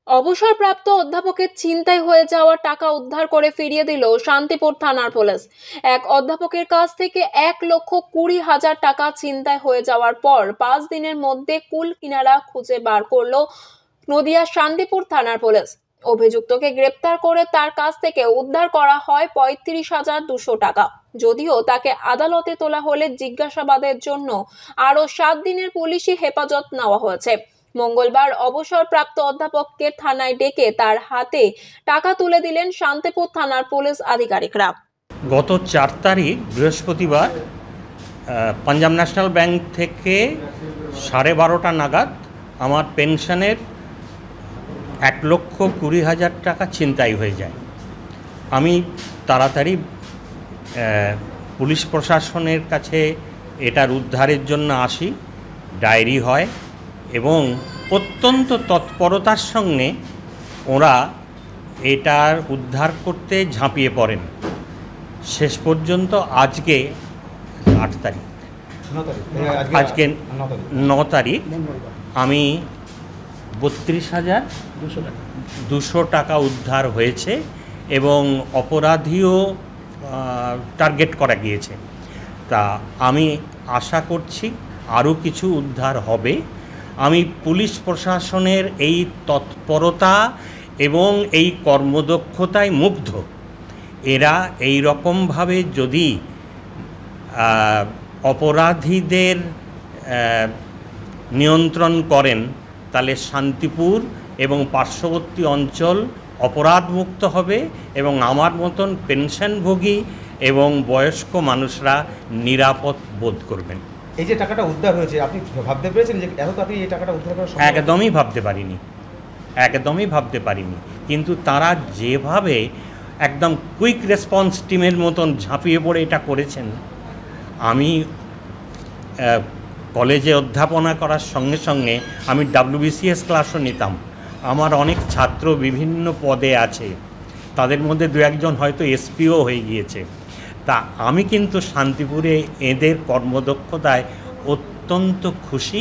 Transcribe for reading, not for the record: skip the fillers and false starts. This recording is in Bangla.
অবসরপ্রাপ্ত অধ্যাপকের ছিনতাই হয়ে যাওয়া টাকা উদ্ধার করে ফিরিয়ে দিল শান্তিপুর থানার পুলিশ। এক অধ্যাপকের কাছ থেকে 1,20,000 টাকা ছিনতাই হয়ে যাওয়ার পর 5 দিনের মধ্যে কুল কিনারা খুঁজে বার করল নদিয়ার শান্তিপুর থানার পুলিশ। অভিযুক্তকে গ্রেপ্তার করে তার কাছ থেকে উদ্ধার করা হয় 35,200 টাকা। যদিও তাকে আদালতে তোলা হলে জিজ্ঞাসাবাদের জন্য আরো 7 দিনের পুলিশি হেফাজত নেওয়া হয়েছে। মঙ্গলবার অবসরপ্রাপ্ত অধ্যাপককে থানায় ডেকে তার হাতে টাকা তুলে দিলেন শান্তিপুর থানার পুলিশ আধিকারিকরা। গত 4 তারিখ বৃহস্পতিবার পাঞ্জাব ন্যাশনাল ব্যাংক থেকে 12:30 নাগাদ আমার পেনশনের 1,20,000 টাকা ছিনতাই হয়ে যায়। আমি তাড়াতাড়ি পুলিশ প্রশাসনের কাছে এটার উদ্ধারের জন্য আসি। ডায়েরি হয় এবং অত্যন্ত তৎপরতার সঙ্গে ওরা এটার উদ্ধার করতে ঝাঁপিয়ে পড়েন। শেষ পর্যন্ত আজকে 8 তারিখ, আজকে 9 তারিখ আমি 32,200 টাকা উদ্ধার হয়েছে এবং অপরাধীও টার্গেট করা গিয়েছে। তা আমি আশা করছি আরও কিছু উদ্ধার হবে। আমি পুলিশ প্রশাসনের এই তৎপরতা এবং এই কর্মদক্ষতায় মুগ্ধ। এরা এই রকমভাবে যদি অপরাধীদের নিয়ন্ত্রণ করেন তাহলে শান্তিপুর এবং পার্শ্ববর্তী অঞ্চল অপরাধমুক্ত হবে এবং আমার মতন পেনশনভোগী এবং বয়স্ক মানুষরা নিরাপদ বোধ করবেন। এই যে টাকাটা উদ্ধার হয়েছে, আপনি ভাবতে পেরেছেন যে এত তাড়াতাড়ি এই টাকাটা উদ্ধার করা সম্ভব? একদমই ভাবতে পারিনি। কিন্তু তারা যেভাবে একদম কুইক রেসপন্স টিমের মতন ঝাঁপিয়ে পড়ে এটা করেছেন। আমি কলেজে অধ্যাপনা করার সঙ্গে সঙ্গে আমি WBCS ক্লাসও নিতাম। আমার অনেক ছাত্র বিভিন্ন পদে আছে, তাদের মধ্যে 2-1 হয়তো SPও হয়ে গিয়েছে। তা আমি কিন্তু শান্তিপুরে এদের কর্মদক্ষতায় অত্যন্ত খুশি।